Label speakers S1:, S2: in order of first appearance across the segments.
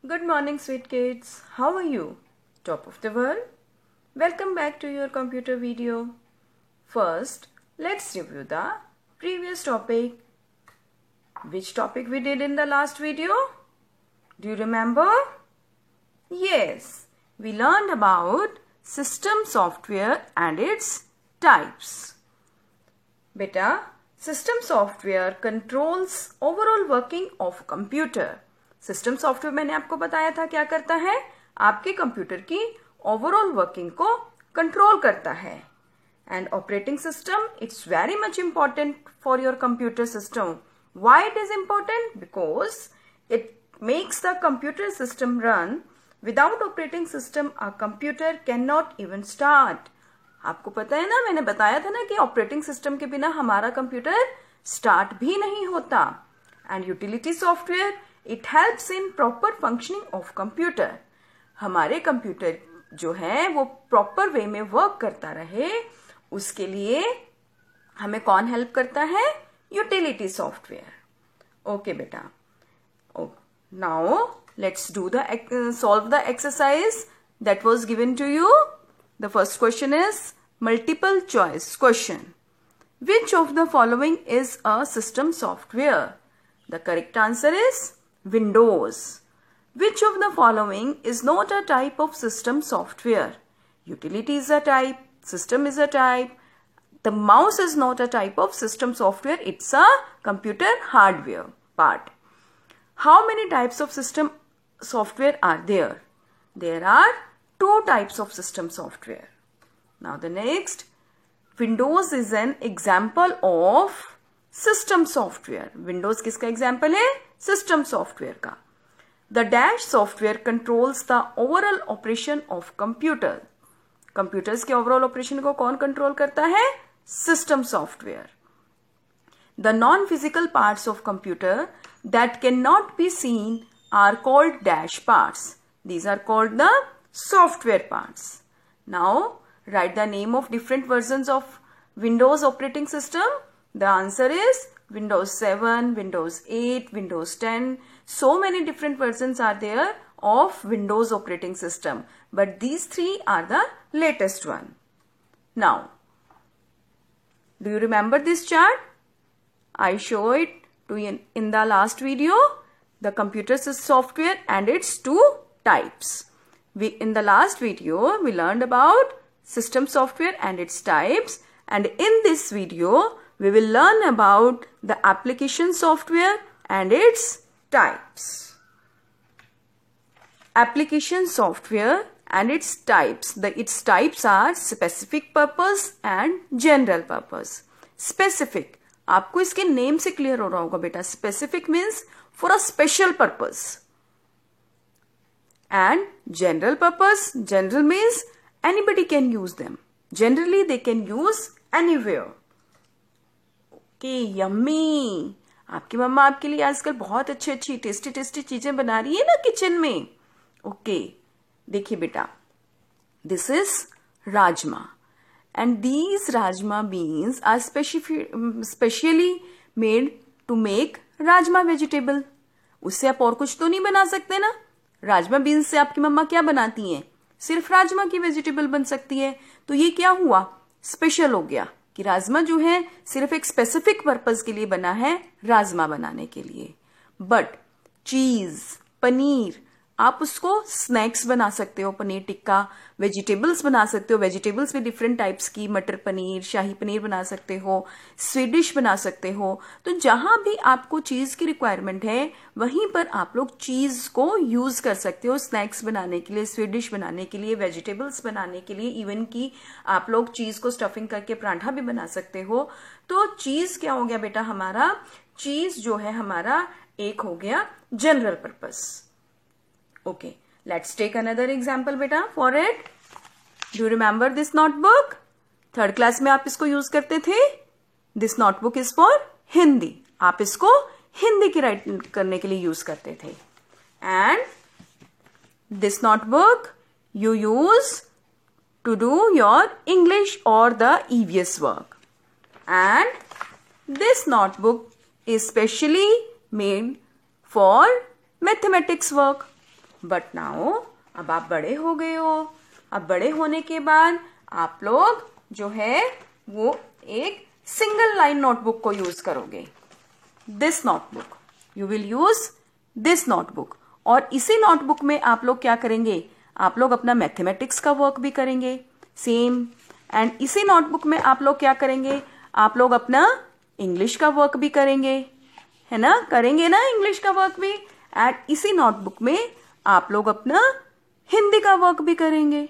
S1: Good morning, sweet kids. How are you? Top of the world? Welcome back to your computer video. First, let's review the previous topic. Which topic we did in the last video? Do you remember? Yes, we learned about system software and its types. Beta, system software controls overall working of computer. System software मैंने आपको बताया था क्या करता है, आपके computer की overall working को कंट्रोल करता है. And operating system it's very much important for your computer system. Why it is important? Because it makes the computer system run. Without operating system a computer can not even start. आपको पता है ना, मैंने बताया था ना कि operating system के बिना हमारा कंप्यूटर स्टार्ट भी नहीं होता. And utility software it helps in proper functioning of computer. हमारे कंप्यूटर जो है वो प्रॉपर वे में वर्क करता रहे, उसके लिए हमें कौन हेल्प करता है? Utility software. ओके बेटा, now let's do the solve the exercise that was given to you. The first question is multiple choice question. Which of the following is a system software? The correct answer is Windows. Which of the following is not a type of system software? Utility is a type, system is a type. The mouse is not a type of system software, it's a computer hardware part. How many types of system software are there? There are 2 types of system software. Now the next, Windows is an example of system software. Windows किसका example है? System software का. The dash software controls the overall operation of computer. Computers के overall operation को कौन control करता है? System software. The non-physical parts of computer that cannot be seen are called dash parts. These are called the software parts. Now write the name of different versions of Windows operating system. The answer is Windows 7, Windows 8, Windows 10. So many different versions are there of Windows operating system. But these 3 are the latest one. Now, do you remember this chart? I show it to you in the last video. The computer software and its 2 types. In the last video, we learned about system software and its types. And in this video, we will learn about the application software and its types. Application software and its types. Its types are specific purpose and general purpose. Specific, आपको इसके name से clear हो रहा होगा बेटा. Specific means for a special purpose. And general purpose, general means anybody can use them. Generally they can use anywhere. Yummy, आपकी मम्मा आपके लिए आजकल बहुत अच्छी अच्छी टेस्टी टेस्टी चीजें बना रही है ना किचन में. ओके, देखिए बेटा, this is rajma and these rajma beans are specially made to make rajma vegetable. उससे आप और कुछ तो नहीं बना सकते ना. राजमा बीन्स से आपकी मम्मा क्या बनाती हैं? सिर्फ राजमा की वेजिटेबल बन सकती है. तो ये क्या हुआ? स्पेशल हो गया कि राजमा जो है सिर्फ एक स्पेसिफिक पर्पस के लिए बना है, राजमा बनाने के लिए. बट चीज, पनीर, आप उसको स्नैक्स बना सकते हो. पनीर टिक्का, वेजिटेबल्स बना सकते हो. वेजिटेबल्स में डिफरेंट टाइप्स की, मटर पनीर, शाही पनीर बना सकते हो, स्वीडिश बना सकते हो. तो जहां भी आपको चीज की रिक्वायरमेंट है वहीं पर आप लोग चीज को यूज कर सकते हो. स्नैक्स बनाने के लिए, स्वीडिश बनाने के लिए, वेजिटेबल्स बनाने के लिए, इवन की आप लोग चीज को स्टफिंग करके पराठा भी बना सकते हो. तो चीज क्या हो गया बेटा हमारा? चीज जो है हमारा एक हो गया general purpose. Okay, let's take another example beta for it. Do you remember this notebook? 3rd class में आप इसको यूज करते थे. This notebook is for Hindi. आप इसको हिंदी की राइट करने के लिए यूज करते थे. And this notebook you use to do your English or the EVS work. And this notebook is specially made for mathematics work. But now अब आप बड़े हो गए हो। अब बड़े होने के बाद आप लोग जो है वो एक सिंगल लाइन नोटबुक को यूज करोगे। This notebook, you will use this notebook. और इसी नोटबुक में आप लोग क्या करेंगे, आप लोग अपना मैथमेटिक्स का वर्क भी करेंगे सेम। एंड इसी नोटबुक में आप लोग क्या करेंगे, आप लोग अपना इंग्लिश का वर्क भी करेंगे, है ना, करेंगे ना इंग्लिश का वर्क भी। एंड इसी नोटबुक में आप लोग अपना हिंदी का वर्क भी करेंगे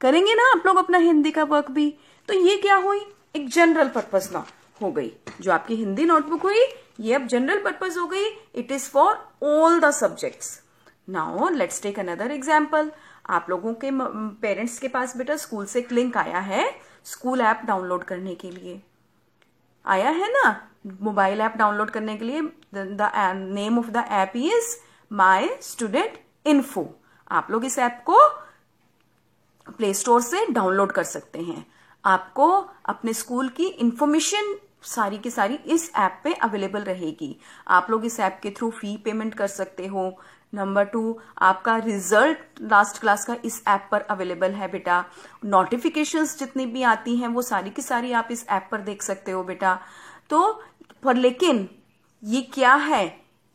S1: ना आप लोग अपना हिंदी का वर्क भी। तो ये क्या हुई, एक जनरल पर्पस ना हो गई। जो आपकी हिंदी नोटबुक हुई ये अब जनरल पर्पस हो गई। It is for all the subjects. Now let's take another example. आप लोगों के पेरेंट्स के पास बेटा स्कूल से एक लिंक आया है स्कूल ऐप डाउनलोड करने के लिए, आया है ना, मोबाइल ऐप डाउनलोड करने के लिए। The name of the app is my student info. आप लोग इस ऐप को प्ले स्टोर से डाउनलोड कर सकते हैं। आपको अपने स्कूल की इंफॉर्मेशन सारी की सारी इस ऐप पे अवेलेबल रहेगी। आप लोग इस ऐप के थ्रू फी पेमेंट कर सकते हो। नंबर 2, आपका रिजल्ट लास्ट क्लास का इस ऐप पर अवेलेबल है बेटा। नोटिफिकेशंस जितनी भी आती हैं वो सारी की सारी आप इस ऐप पर देख सकते हो बेटा। तो पर लेकिन ये क्या है,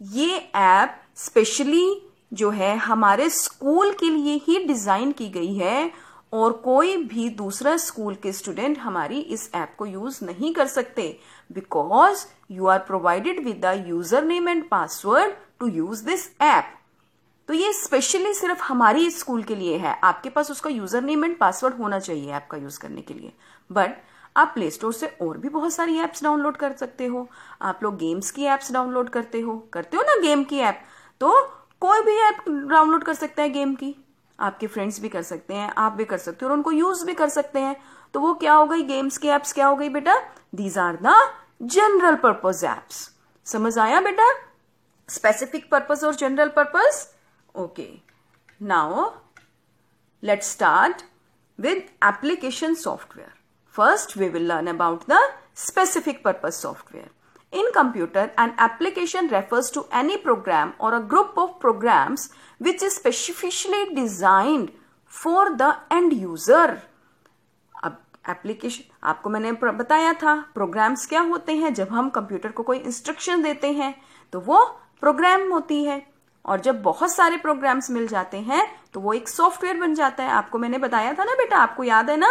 S1: ये ऐप स्पेशली जो है हमारे स्कूल के लिए ही डिजाइन की गई है और कोई भी दूसरा स्कूल के स्टूडेंट हमारी इस ऐप को यूज नहीं कर सकते, because you are provided with the user name and password to use this app. तो ये स्पेशली सिर्फ हमारी स्कूल के लिए है। आपके पास उसका यूजर नेम एंड पासवर्ड होना चाहिए ऐप का यूज करने के लिए। बट आप प्ले स्टोर से और भी बहुत सारी एप्स डाउनलोड कर सकते हो। आप लोग गेम्स की एप्स डाउनलोड करते हो ना गेम की ऐप, तो कोई भी ऐप डाउनलोड कर सकता है गेम की। आपके फ्रेंड्स भी कर सकते हैं, आप भी कर सकते हो और उनको यूज भी कर सकते हैं। तो वो क्या हो गई, गेम्स की एप्स क्या हो गई बेटा, these are the general purpose apps. समझ आया बेटा, स्पेसिफिक पर्पस और general purpose. Okay, now let's start with application software. First, we will learn about the specific purpose software. In computer, an application refers to any program or a group of programs which is specifically designed for the end user. अब application आपको मैंने बताया था, programmes क्या होते हैं। जब हम कंप्यूटर को कोई इंस्ट्रक्शन देते हैं तो वो प्रोग्राम होती है, और जब बहुत सारे प्रोग्राम्स मिल जाते हैं तो वो एक सॉफ्टवेयर बन जाता है। आपको मैंने बताया था ना बेटा, आपको याद है ना,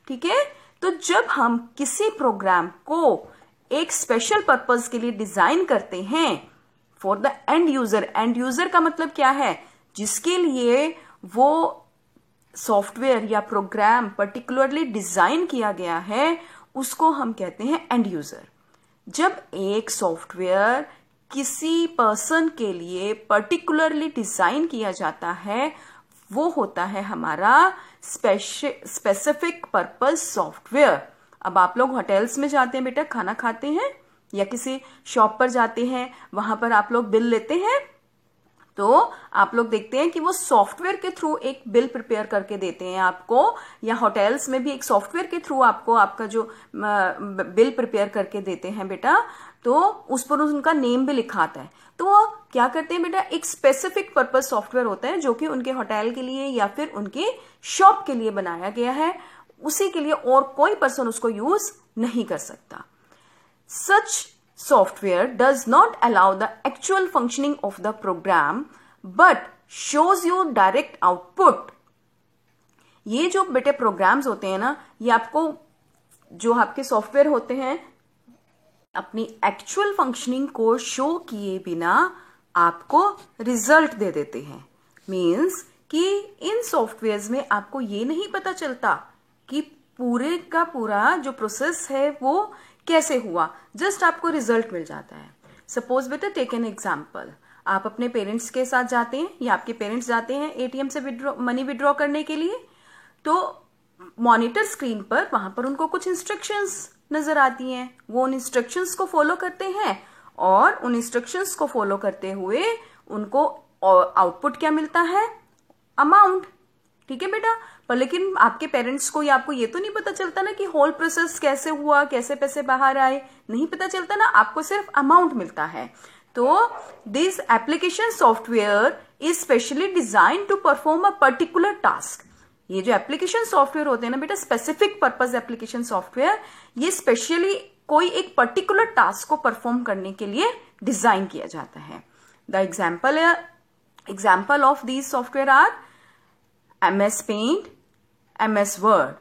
S1: ठीक है। तो जब हम किसी प्रोग्राम को एक स्पेशल पर्पस के लिए डिजाइन करते हैं फॉर द एंड यूजर का मतलब क्या है, जिसके लिए वो सॉफ्टवेयर या प्रोग्राम पर्टिकुलरली डिजाइन किया गया है, उसको हम कहते हैं एंड यूजर। जब एक सॉफ्टवेयर किसी पर्सन के लिए पर्टिकुलरली डिजाइन किया जाता है, वो होता है हमारा स्पेसिफिक पर्पस सॉफ्टवेयर। अब आप लोग होटल्स में जाते हैं बेटा, खाना खाते हैं या किसी शॉप पर जाते हैं, वहां पर आप लोग बिल लेते हैं, तो आप लोग देखते हैं कि वो सॉफ्टवेयर के थ्रू एक बिल प्रिपेयर करके देते हैं आपको, या होटल्स में भी एक सॉफ्टवेयर के थ्रू आपको आपका जो बिल प्रिपेयर करके देते हैं बेटा, तो उस पर उनका नेम भी लिखा आता है। तो वो क्या करते हैं बेटा, एक स्पेसिफिक पर्पस सॉफ्टवेयर होता है जो कि उनके होटल के लिए या फिर उनके शॉप के लिए बनाया गया है, उसी के लिए, और कोई पर्सन उसको यूज नहीं कर सकता। सच software does not allow the actual functioning of the program but shows you direct output. ये जो बेटे प्रोग्राम्स होते हैं ना, ये आपको जो आपके सॉफ्टवेयर होते हैं अपनी एक्चुअल फंक्शनिंग को शो किए बिना आपको रिजल्ट दे देते हैं। मीन्स कि इन सॉफ्टवेयर्स में आपको ये नहीं पता चलता कि पूरे का पूरा जो प्रोसेस है वो कैसे हुआ, जस्ट आपको रिजल्ट मिल जाता है। सपोज बेटा टेक एन एग्जाम्पल, आप अपने पेरेंट्स के साथ जाते हैं या आपके पेरेंट्स जाते हैं एटीएम से मनी विड्रॉ करने के लिए, तो मॉनिटर स्क्रीन पर वहां पर उनको कुछ इंस्ट्रक्शंस नजर आती हैं। वो उन इंस्ट्रक्शंस को फॉलो करते हैं और उन इंस्ट्रक्शंस को फॉलो करते हुए उनको आउटपुट क्या मिलता है, अमाउंट, ठीक है बेटा। पर लेकिन आपके पेरेंट्स को या आपको ये तो नहीं पता चलता ना कि होल प्रोसेस कैसे हुआ, कैसे पैसे बाहर आए, नहीं पता चलता ना, आपको सिर्फ अमाउंट मिलता है। तो this application software is specially design to perform a particular task. ये जो एप्लीकेशन सॉफ्टवेयर होते हैं ना बेटा, स्पेसिफिक पर्पज एप्लीकेशन सॉफ्टवेयर, ये स्पेशली कोई एक पर्टिकुलर टास्क को परफॉर्म करने के लिए डिजाइन किया जाता है। The example of these software are MS paint, MS word.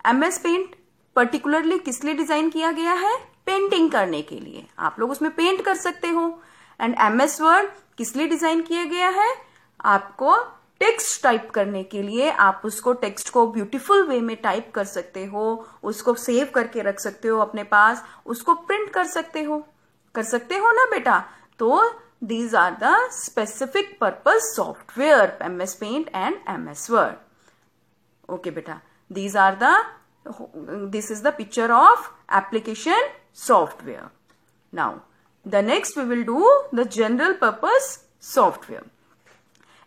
S1: MS paint particularly किस लिए डिजाइन किया गया है? पेंटिंग करने के लिए, आप लोग उसमें पेंट कर सकते हो। एंड MS वर्ड किस लिए डिजाइन किया गया है? आपको टेक्स्ट टाइप करने के लिए, आप उसको टेक्स्ट को ब्यूटीफुल वे में टाइप कर सकते हो, उसको सेव करके रख सकते हो अपने पास, उसको प्रिंट कर सकते हो ना बेटा। तो these are the specific purpose software MS Paint and MS Word. Okay beta, this is the picture of application software. Now the next we will do the general purpose software.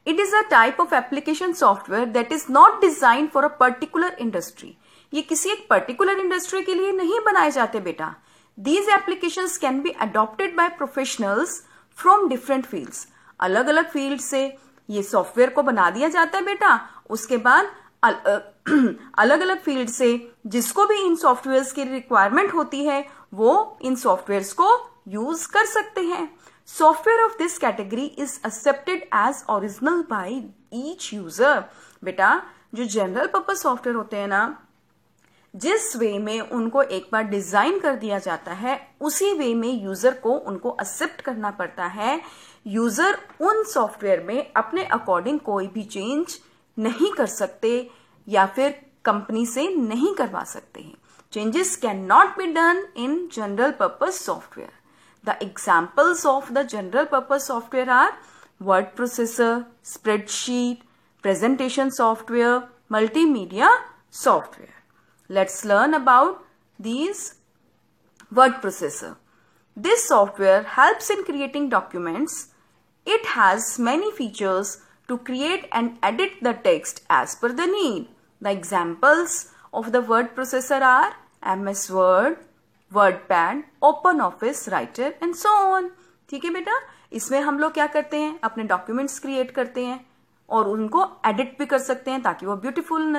S1: It is a type of application software that is not designed for a particular industry. ये किसी एक particular industry के लिए नहीं बनाए जाते बेटा। These applications can be adopted by professionals from different fields. अलग अलग फील्ड से ये सॉफ्टवेयर को बना दिया जाता है बेटा। उसके बाद अलग अलग फील्ड से जिसको भी इन सॉफ्टवेयर्स की रिक्वायरमेंट होती है वो इन सॉफ्टवेयर्स को यूज कर सकते हैं। Software of this category is accepted as original by each user. बेटा जो जनरल पर्पस सॉफ्टवेयर होते हैं ना, जिस वे में उनको एक बार डिजाइन कर दिया जाता है उसी वे में यूजर को उनको एक्सेप्ट करना पड़ता है। यूजर उन सॉफ्टवेयर में अपने अकॉर्डिंग कोई भी चेंज नहीं कर सकते या फिर कंपनी से नहीं करवा सकते हैं। Changes can not be done in general purpose software. The examples of the general purpose software are word processor, spreadsheet, presentation software, multimedia software. Let's learn about these word processor. This software helps in creating documents. It has many features to create and edit the text as per the need. The examples of the word processor are MS Word, WordPad, OpenOffice Writer and so on. ठीक है बेटा, इसमें हम लोग क्या करते हैं? अपने डॉक्यूमेंट्स क्रिएट करते हैं और उनको एडिट भी कर सकते हैं ताकि वो ब्यूटीफुल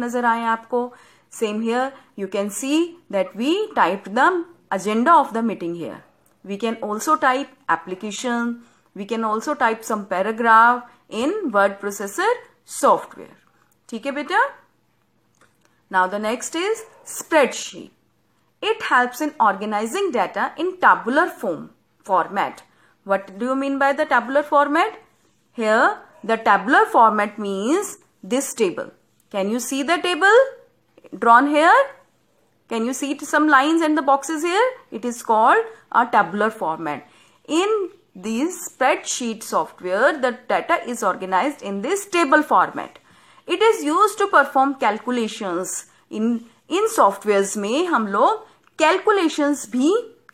S1: नजर आए आपको। Same here, you can see that we typed the agenda of the meeting here. We can also type application. We can also type some paragraph in word processor software. ठीक है बेटा? Now the next is spreadsheet. It helps in organizing data in tabular format. What do you mean by the tabular format? Here, the tabular format means this table. Can you see the table drawn here? Can you see some lines and the boxes here? It is called a tabular format. In this spreadsheet software, the data is organized in this table format. It is used to perform calculations. in softwares में हम लोग calculations भी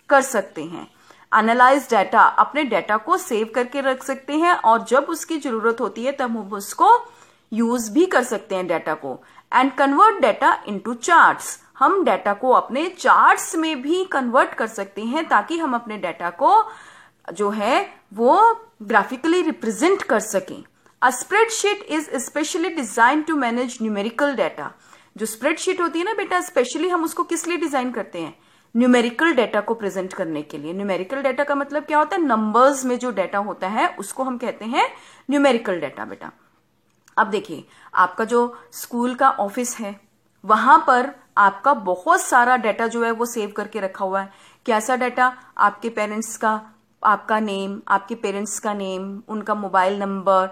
S1: कर सकते हैं। Analyze data, अपने data को save करके रख सकते हैं और जब उसकी जरूरत होती है तब हम उसको यूज भी कर सकते हैं डेटा को। And convert data into charts, हम डेटा को अपने चार्ट्स में भी कन्वर्ट कर सकते हैं ताकि हम अपने डेटा को जो है वो ग्राफिकली रिप्रेजेंट कर सकें। A spreadsheet is specially design to manage numerical data. जो स्प्रेडशीट होती है ना बेटा, स्पेशली हम उसको किस लिए डिजाइन करते हैं? न्यूमेरिकल डेटा को प्रेजेंट करने के लिए। न्यूमेरिकल डेटा का मतलब क्या होता है? नंबर्स में जो डेटा होता है उसको हम कहते हैं न्यूमेरिकल डेटा बेटा। अब देखिए, आपका जो स्कूल का ऑफिस है वहां पर आपका बहुत सारा डेटा जो है वो सेव करके रखा हुआ है। कैसा डेटा? आपके पेरेंट्स का, आपका नेम, आपके पेरेंट्स का नेम, उनका मोबाइल नंबर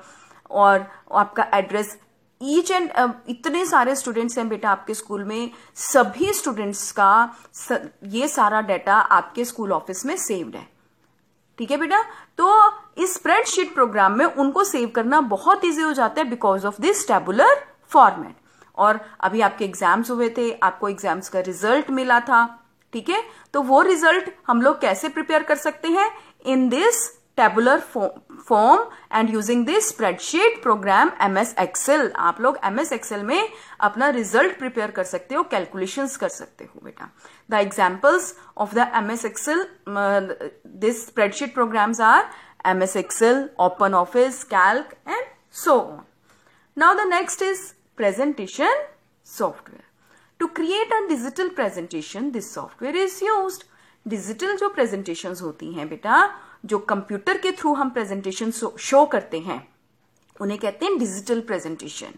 S1: और आपका एड्रेस। ईच एंड इतने सारे स्टूडेंट्स हैं बेटा आपके स्कूल में, सभी स्टूडेंट्स का ये सारा डेटा आपके स्कूल ऑफिस में सेव्ड है। ठीक है बेटा, तो इस स्प्रेडशीट प्रोग्राम में उनको सेव करना बहुत इजी हो जाता है because of this tabular format. और अभी आपके एग्जाम्स हुए थे, आपको एग्जाम्स का रिजल्ट मिला था, ठीक है, तो वो रिजल्ट हम लोग कैसे प्रिपेयर कर सकते हैं? In this tabular form and using this spreadsheet programme MS Excel। आप लोग MS Excel में अपना रिजल्ट प्रिपेयर कर सकते हो, कैलकुलेशंस कर सकते हो बेटा। The examples of the MS Excel this spreadsheet programs are MS Excel, OpenOffice, Calc and so on. Now the next is presentation software. To create a digital presentation, this software is used. Digital जो presentations होती हैं बेटा, जो computer के through हम presentation show करते हैं, उन्हें कहते हैं डिजिटल प्रेजेंटेशन।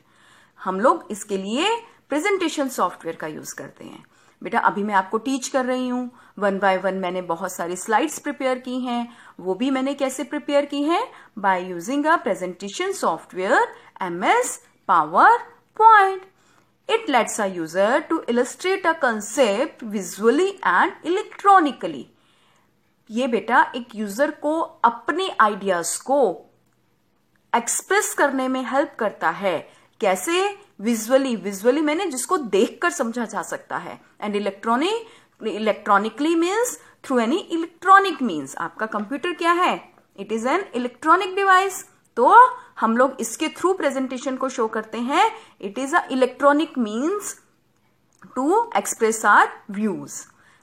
S1: हम लोग इसके लिए प्रेजेंटेशन सॉफ्टवेयर का यूज करते हैं बेटा। अभी मैं आपको टीच कर रही हूँ, 1 by 1 मैंने बहुत सारी स्लाइड्स प्रिपेयर की हैं। वो भी मैंने कैसे प्रिपेयर की हैं? By using a presentation software MS PowerPoint. It lets a user to illustrate a concept visually and electronically. ये बेटा एक यूजर को अपने आइडियाज को एक्सप्रेस करने में हेल्प करता है। कैसे? विजुअली मैंने जिसको देखकर समझा जा सकता है। And electronically means through any electronic means. आपका कंप्यूटर क्या है? It is an electronic device. तो हम लोग इसके थ्रू प्रेजेंटेशन को शो करते हैं। It is a electronic means to express our views.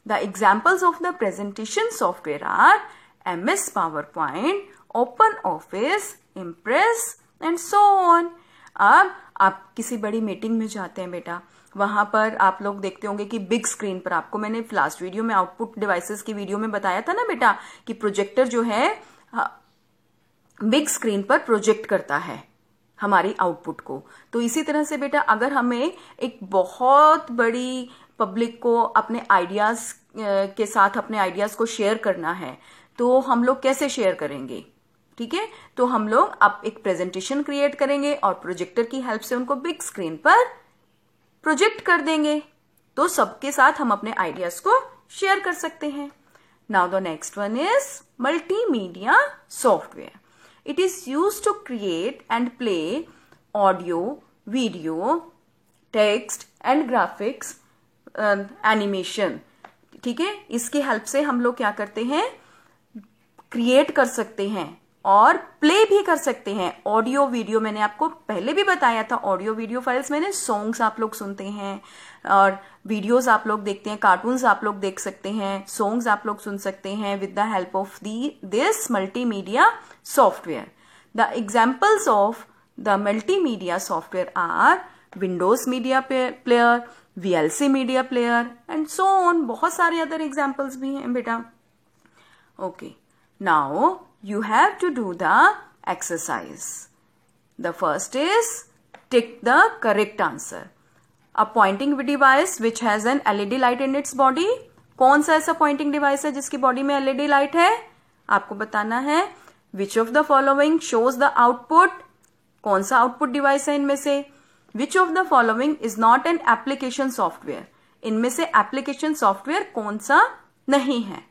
S1: The examples of the presentation software are MS PowerPoint, OpenOffice, Impress and so on. अब आप किसी बड़ी मीटिंग में जाते हैं बेटा, वहां पर आप लोग देखते होंगे कि बिग स्क्रीन पर, आपको मैंने लास्ट वीडियो में आउटपुट डिवाइसेस की वीडियो में बताया था ना बेटा, कि प्रोजेक्टर जो है बिग स्क्रीन पर प्रोजेक्ट करता है हमारी आउटपुट को। तो इसी तरह से बेटा, अगर हमें एक बहुत बड़ी पब्लिक को अपने आइडियाज के साथ अपने आइडियाज को शेयर करना है, तो हम लोग कैसे शेयर करेंगे? ठीक है, तो हम लोग अब एक प्रेजेंटेशन क्रिएट करेंगे और प्रोजेक्टर की हेल्प से उनको बिग स्क्रीन पर प्रोजेक्ट कर देंगे, तो सबके साथ हम अपने आइडियाज को शेयर कर सकते हैं। Now the next one is multimedia software. It is used to create and play audio, video, text and graphics, animation। ठीक है, इसकी हेल्प से हम लोग क्या करते हैं? क्रिएट कर सकते हैं और प्ले भी कर सकते हैं। ऑडियो वीडियो मैंने आपको पहले भी बताया था, ऑडियो वीडियो फाइल्स मैंने सॉन्ग्स आप लोग सुनते हैं और वीडियोस आप लोग देखते हैं, कार्टून्स आप लोग देख सकते हैं, सॉन्ग्स आप लोग सुन सकते हैं with the help of this multimedia software. The examples of the multimedia software are Windows media player, VLC media player and so on. बहुत सारे अदर एग्जाम्पल्स भी हैं बेटा। Okay, now you have to do the exercise. The first is tick the correct answer. A pointing device which has an LED light in its body. कौन सा ऐसा pointing device है जिसकी बॉडी में LED light है? आपको बताना है। Which of the following shows the output? कौन सा आउटपुट डिवाइस है इनमें से? Which of the following is not an application software? इनमें से एप्लीकेशन सॉफ्टवेयर कौन सा नहीं है?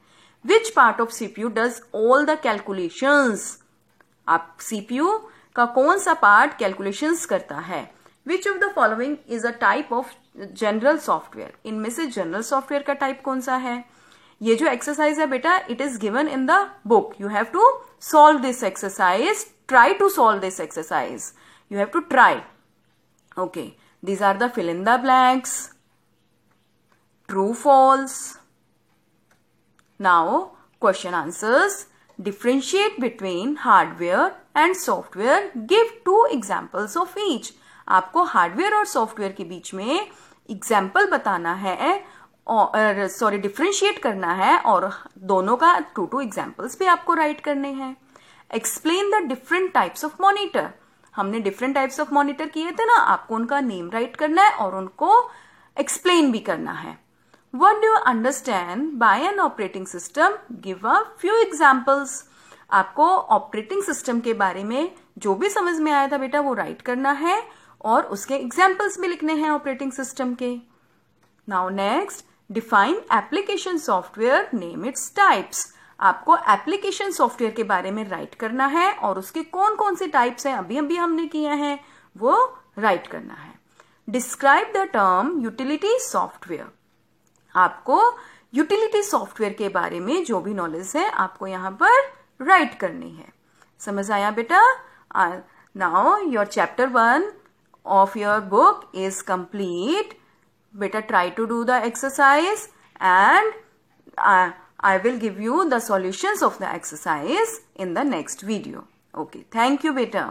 S1: Which part of CPU does all the calculations? आप CPU का कौन सा पार्ट कैलकुलेशंस करता है? Which of the following is a type of general software? इनमें से जनरल सॉफ्टवेयर का टाइप कौन सा है? ये जो एक्सरसाइज है बेटा, it is given in the book. You have to solve this exercise. Try to solve this exercise. You have to try. Okay. These are the fill in the blanks. True, false. Now, question answers. Differentiate between hardware and software. Give 2 examples of each. आपको hardware और software के बीच में example बताना है और differentiate करना है और दोनों का 2 एग्जाम्पल्स भी आपको राइट करने हैं। Explain the different types of monitor. हमने डिफरेंट टाइप्स ऑफ मॉनिटर किए थे ना, आपको उनका नेम राइट करना है और उनको एक्सप्लेन भी करना है। What do you understand by an operating system? Give a few examples. आपको ऑपरेटिंग सिस्टम के बारे में जो भी समझ में आया था बेटा वो राइट करना है और उसके एग्जाम्पल्स भी लिखने हैं ऑपरेटिंग सिस्टम के। Now next, define application software, name its types. आपको एप्लीकेशन सॉफ्टवेयर के बारे में राइट करना है और उसके कौन कौन से टाइप्स हैं, अभी अभी हमने किया है, वो राइट करना है। Describe the term utility software. आपको यूटिलिटी सॉफ्टवेयर के बारे में जो भी नॉलेज है आपको यहाँ पर राइट करनी है। समझ आया बेटा? Now your chapter 1 of your book is complete. Beta, try to do the exercise and I will give you the solutions of the exercise in the next video. Okay, thank you beta.